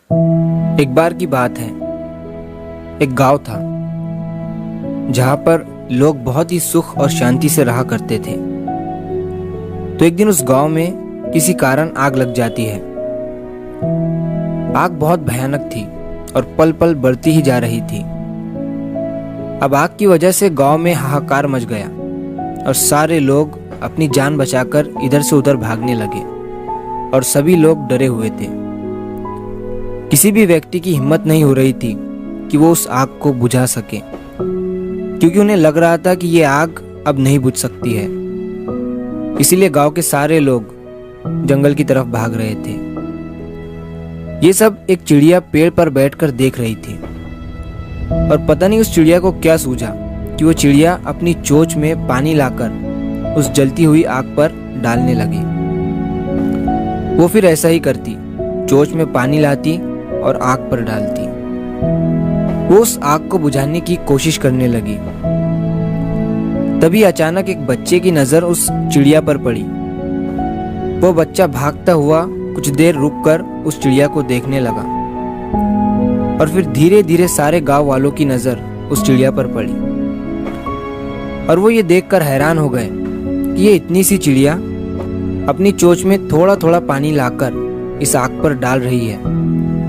एक बार की बात है, एक गांव था जहां पर लोग बहुत ही सुख और शांति से रहा करते थे। तो एक दिन उस गांव में किसी कारण आग लग जाती है। आग बहुत भयानक थी और पल पल बढ़ती ही जा रही थी। अब आग की वजह से गांव में हाहाकार मच गया और सारे लोग अपनी जान बचाकर इधर से उधर भागने लगे और सभी लोग डरे हुए थे। किसी भी व्यक्ति की हिम्मत नहीं हो रही थी कि वो उस आग को बुझा सके, क्योंकि उन्हें लग रहा था कि ये आग अब नहीं बुझ सकती है। इसीलिए गांव के सारे लोग जंगल की तरफ भाग रहे थे। ये सब एक चिड़िया पेड़ पर बैठकर देख रही थी और पता नहीं उस चिड़िया को क्या सूझा कि वो चिड़िया अपनी चोंच में पानी लाकर उस जलती हुई आग पर डालने लगी। वो फिर ऐसा ही करती, चोंच में पानी लाती और आग पर डालती। वो उस आग को बुझाने की कोशिश करने लगी। तभी अचानक एक बच्चे की नजर उस चिड़िया पर पड़ी। वो बच्चा भागता हुआ कुछ देर रुककर उस चिड़िया को देखने लगा और फिर धीरे धीरे सारे गांव वालों की नजर उस चिड़िया पर पड़ी और वो ये देखकर हैरान हो गए कि ये इतनी सी चिड़िया अपनी चोंच में थोड़ा थोड़ा पानी लाकर इस आग पर डाल रही है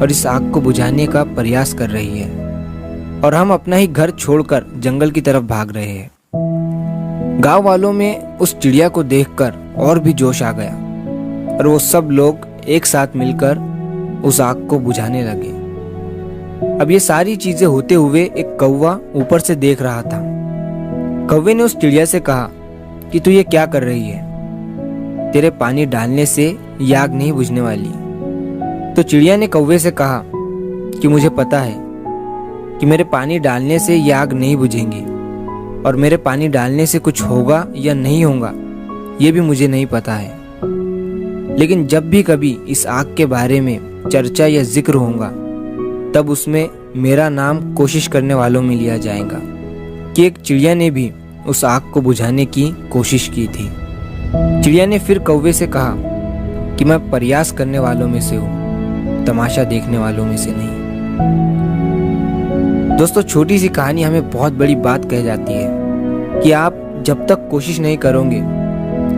और इस आग को बुझाने का प्रयास कर रही है, और हम अपना ही घर छोड़कर जंगल की तरफ भाग रहे हैं। गांव वालों में उस चिड़िया को देखकर और भी जोश आ गया और वो सब लोग एक साथ मिलकर उस आग को बुझाने लगे। अब ये सारी चीजें होते हुए एक कौवा ऊपर से देख रहा था। कौवे ने उस चिड़िया से कहा कि तू ये क्या कर रही है? तेरे पानी डालने से ये आग नहीं बुझने वाली। तो चिड़िया ने कौवे से कहा कि मुझे पता है कि मेरे पानी डालने से ये आग नहीं बुझेंगी, और मेरे पानी डालने से कुछ होगा या नहीं होगा ये भी मुझे नहीं पता है। लेकिन जब भी कभी इस आग के बारे में चर्चा या जिक्र होगा, तब उसमें मेरा नाम कोशिश करने वालों में लिया जाएगा कि एक चिड़िया ने भी उस आग को बुझाने की कोशिश की थी। चिड़िया ने फिर कौवे से कहा कि मैं प्रयास करने वालों में से हूँ, तमाशा देखने वालों में से नहीं। दोस्तों, छोटी सी कहानी हमें बहुत बड़ी बात कह जाती है कि आप जब तक कोशिश नहीं करोगे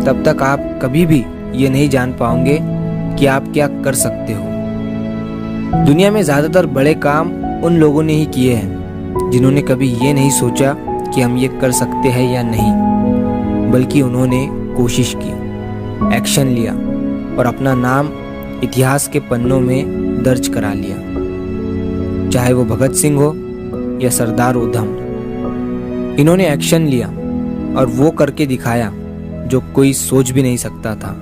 तब तक आप कभी भी ये नहीं जान पाओगे कि आप क्या कर सकते हो। दुनिया में ज्यादातर बड़े काम उन लोगों ने ही किए हैं जिन्होंने कभी ये नहीं सोचा कि हम ये कर सकते हैं या नहीं, बल्कि उन्होंने कोशिश की, एक्शन लिया और अपना नाम इतिहास के पन्नों में दर्ज करा लिया। चाहे वो भगत सिंह हो या सरदार उधम, इन्होंने एक्शन लिया और वो करके दिखाया जो कोई सोच भी नहीं सकता था।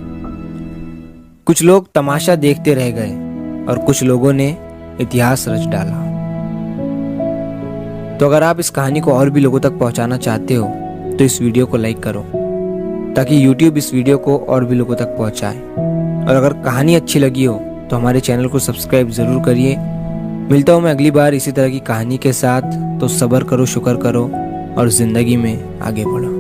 कुछ लोग तमाशा देखते रह गए और कुछ लोगों ने इतिहास रच डाला। तो अगर आप इस कहानी को और भी लोगों तक पहुंचाना चाहते हो तो इस वीडियो को लाइक करो, ताकि YouTube इस वीडियो को और भी लोगों तक पहुंचाए। और अगर कहानी अच्छी लगी हो तो हमारे चैनल को सब्सक्राइब जरूर करिए। मिलता हूँ मैं अगली बार इसी तरह की कहानी के साथ। तो सब्र करो, शुक्र करो और जिंदगी में आगे बढ़ो।